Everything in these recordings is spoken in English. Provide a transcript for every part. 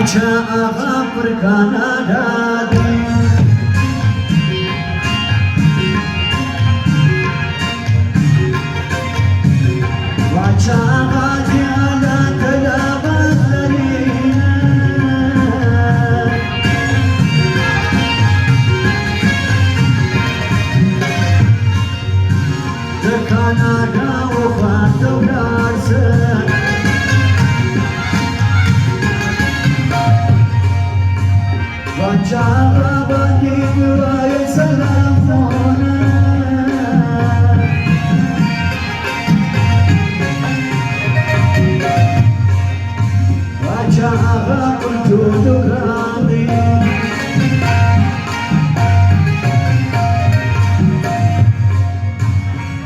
Baca agha perkanadadi Baca agha diala kalabat darina De Kanada wafat dawlarsa Baca bagi wahai salamona Baca untuk rani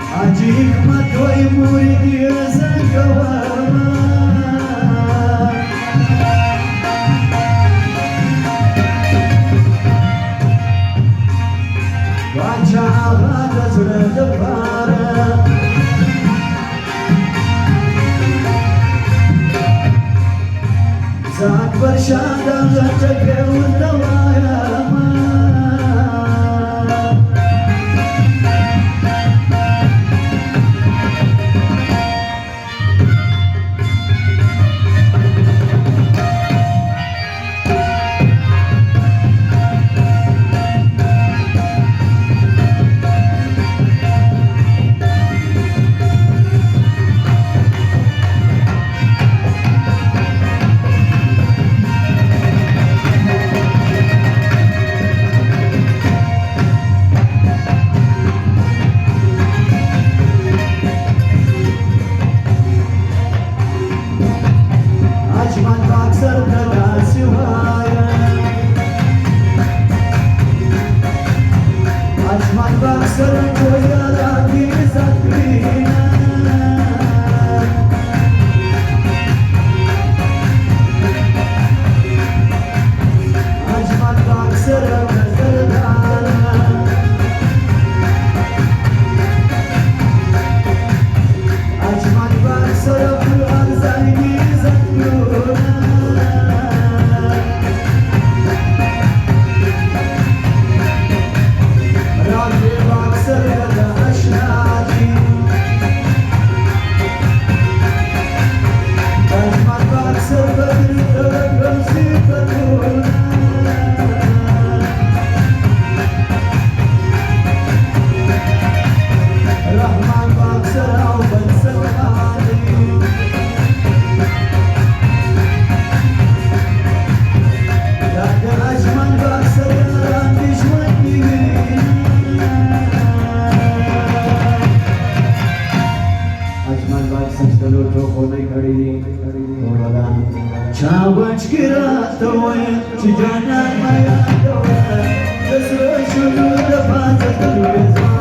Haji hikmat wahai murid dia sangkawama Baca ada surat para Saat bersyadang tercegah utawayama Ajman baksar kada siwaya Ajman baksar koya lagi sakrina Ajman baksar kazardana Ajman baksar Quran zaini Chawaj kira tawai chijana maya tawai Dasra shuru da bata tawai